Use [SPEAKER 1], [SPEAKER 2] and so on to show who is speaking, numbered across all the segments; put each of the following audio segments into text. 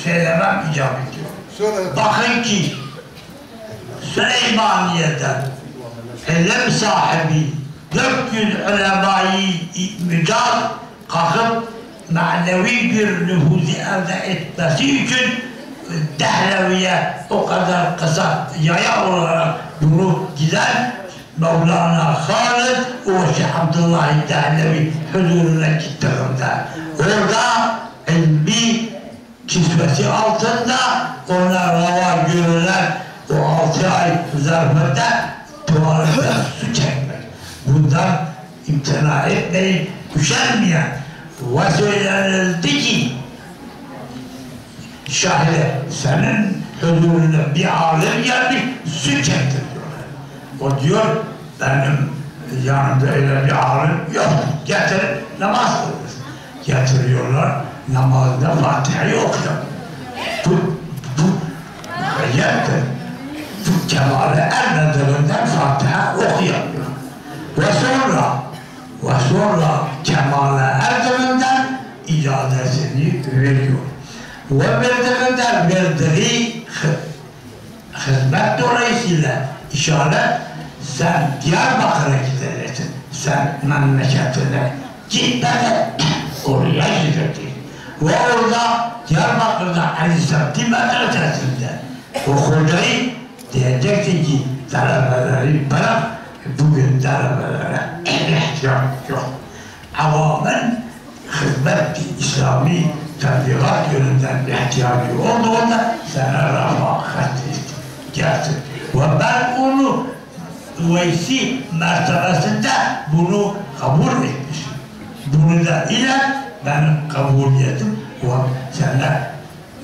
[SPEAKER 1] söylemem icap ediyor. Bakın ki Süleymaniye'den ilim sahibi 400 ulemayı mücaz kalkıp manevi bir nüfuzu elde etmesi için Dehlevi'ye o kadar kısa yaya olarak bunu giden Mevlana Halid Oğuz Abdullah Dehlevi huzuruna gittiğimde orada ilmi kisvesi altında ona rava görülen o 6 ay zarfında tuvalete su çekmek. Bundan imtina etmeyin, üşenmeyen ve söylenildi ki şahide senin huzuruna bir alim gelmiş, su çektiriyorlar. O diyor, benim yanımda öyle bir alim yok, getir namaz kılıyorsun. Getiriyorlar, namazda Fatiha'yı okuyor. Bu hayatdır. Bu kemale ermediğinden Fatiha okuyamıyor. Ve sonra kemale ermediğinden icazesini veriyor. Ve verdiğinden verdiği hizmet dolayısıyla işaret sen Diyarbakır'a gidersin, sen memleketine gitmeden oraya gideceksin. Ve orada Diyarbakır'da Aleyhisselatü Medresesi'nde o hocayı diyeceksin ki talebeleri bırak, bugün talebelere ihtiyaç yok. Avamın hizmet-i İslami tebliğat yönünden ihtiyacı olduğunda sana refakat gelsin. Ve ben onu Üveysi mertebesinde bunu kabul etmişim. Bunu da ile benim kabuliyettim ve sana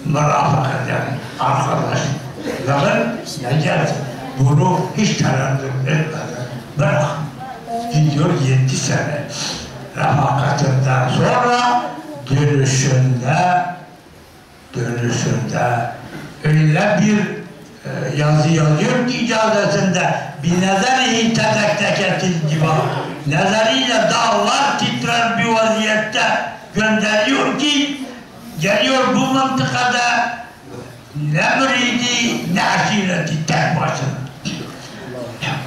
[SPEAKER 1] mürafakat eden arkadaşlarım ne gelsin. Bunu hiç tereddüt etmeden bırak. Gidiyor 7 sene. Refakatinden sonra dönüşünde öyle bir yazı yazıyor ki icazesinde binezerihi tedekteketil civar nezeriyle dağlar titrer bir vaziyette gönderiyor ki geliyor bu mıntıkada ne müridi ne aşireti tek başına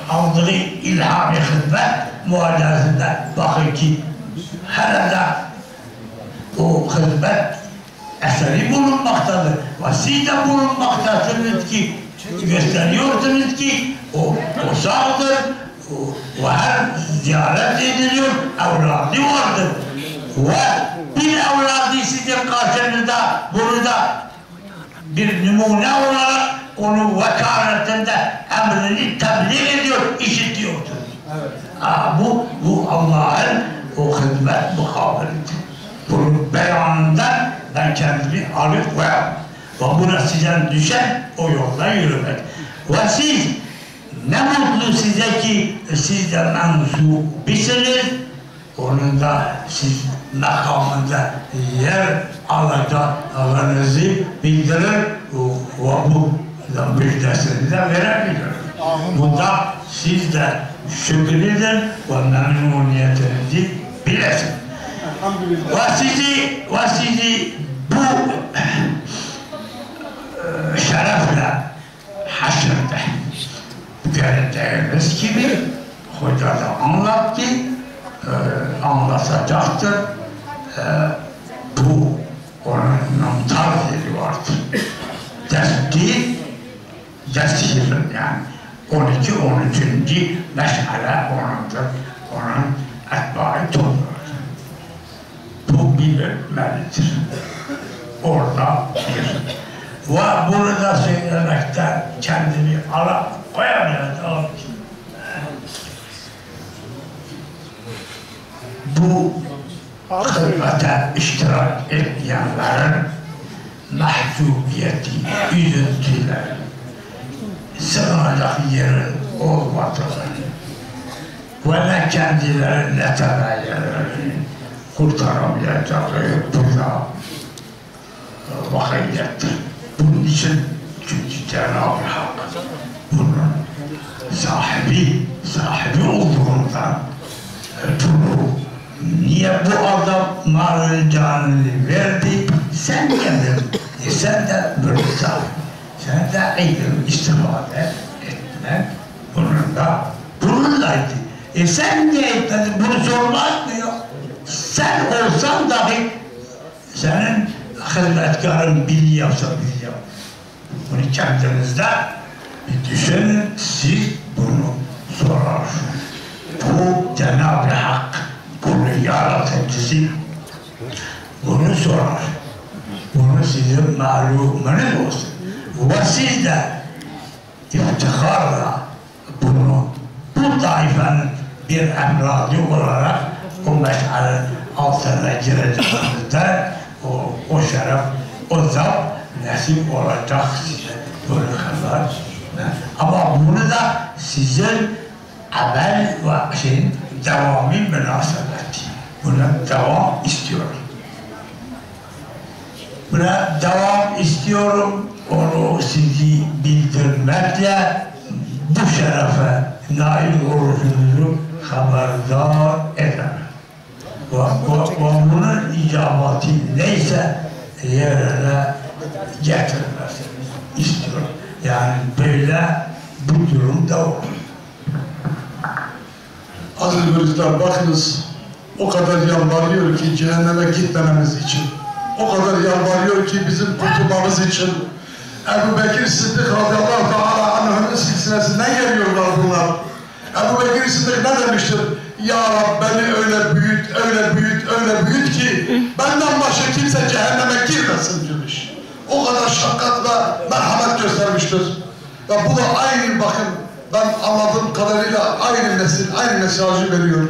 [SPEAKER 1] aldığı ilham-ı hizmet muhalefesinde bakın ki herhalde o hizmet eseri bulunmaktadır. Ve siz de bulunmaktasınız ki gösteriyorsunuz ki o sağdır ve her ziyaret ediliyor, evladı vardır. Ve bir evladı sizin karşınızda bunu da bir numune olarak onun vekaletinde emrini tebliğ ediyor, işitiyorsunuz. Evet. Bu Allah'ın o hizmet mukabelidir. Bunun beyanından ben kendimi alıp koyamam. Ve buna sizden düşen o yolda yürümek. Ve siz ne mutlu size ki siz de mensubisiniz. Onun da siz makamında yer alacağınızı bildirir ve bu müjdesini de verebilir. Bunda siz de şükrüdür ve memnuniyetinizi bilesiniz. Ve sizi bu şerefle haşrede göreceğiniz gibi hoca da anlattı, anlatacaktır. Bu onun namtar yeri vardır. Ders değil, ders şirin yani. 12-13. meşale onundur. Onun etbaı topludur. Bu bilinmelidir. Orada bir. Ve bunu da söylemekten kendimi koyamayacağım. Bu hizmete iştirak etmeyenlerin mahcubiyeti, üzüntüleri, sığınacak yeri olmadığını ve ne kendileri ne tebayyeleri kurtaramayacağı burada vakiyettir. Bunun için çünkü Cenab-ı Hak bunun sahibi olduğundan bunu niye bu adam malın canını verdi? Sen kendin sen de böyle sen de ilim istifade etmek bununlaydı. Sen niye etmedin? Bunu sormaz mı ya? Sen olsan dahi senin hizmetkarın biliyorsa biliyor. Bunu kendinizde bir düşünün, siz bunu sorarsınız. Bu Cenab-ı Hak, bunu yaratıcısı bunu sorar. Bunu sizin malumunuz olsun. Ve siz de iftiharla bunu bu taifenin bir emradı olarak o meşalenin altına gireceğinizde o şeref, o zat nasip olacak size böyle kadar. Ama bunu da sizin amel ve şeyin devamı münasebeti. Buna devam istiyorum. Buna devam istiyorum. Onu sizi bildirmekle bu şerefe nail olursunuzu haberdar eder. Ve bunun icabati neyse yerine getirmesini istiyorum. Yani böyle bu durumda olur.
[SPEAKER 2] Aziz müritler, bakınız o kadar yalvarıyor ki cehenneme gitmememiz için. O kadar yalvarıyor ki bizim kurtulmamız için. Ebu Bekir Sıddık radıyallahu teala anh'ın silsilesinden geliyorlar bunlar. Ebu Bekir Sıddık ne demiştir? Ya Rab beni öyle büyüt, öyle büyüt, öyle büyüt ki benden başka kimse cehenneme girmesin demiş. O kadar şefkat ve merhamet göstermiştir. Ve bu da aynı, bakın ben anladığım kadarıyla aynı nesil, aynı mesajı veriyor.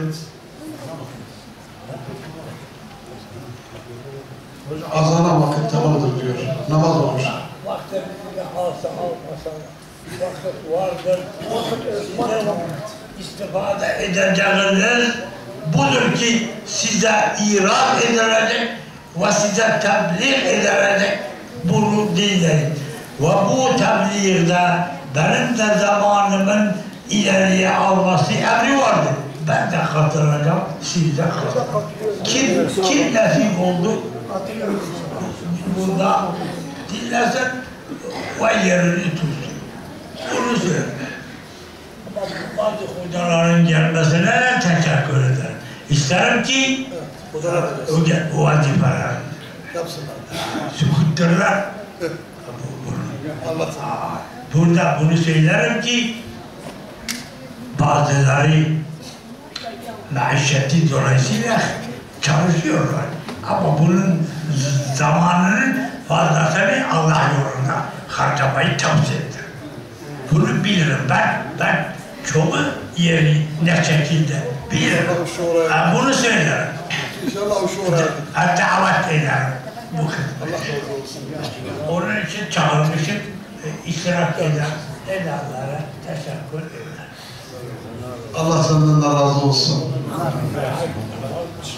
[SPEAKER 2] Azana vakit tamamdır diyor. Namaz olmuş.
[SPEAKER 1] Vakti alsa almasa vakit vardır. İstifade edeceğiniz budur ki size irad edilecek ve size tebliğ edilecek bunu dinleyin. Ve bu tebliğde benim de zamanımın ileriye alması emri vardır. Ben de katılacağım, siz de katılın. Kim nasip oldu? Burada dinlesin ve yerini tutsun. Bunu söyle. Ama bazı hocaların gelmesine teşekkür ederim. İsterim ki o vazifeler sükutturlar. Burada bunu söylerim ki bazıları maişeti dolayısıyla çalışıyorlar. Ama bunun zamanının fazlasını Allah yolunda harcamayı tavsiye ederim. Bunu bilirim ben çoğu yeri ne şekilde bilirim. Bunu söylerim.
[SPEAKER 2] İnşallah şu oraya.
[SPEAKER 1] Davet ederim bu kısmı. Onun için çağırmışım, iştirak edenlere teşekkür ederim.
[SPEAKER 2] Allah senden de razı olsun.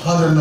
[SPEAKER 2] Hadi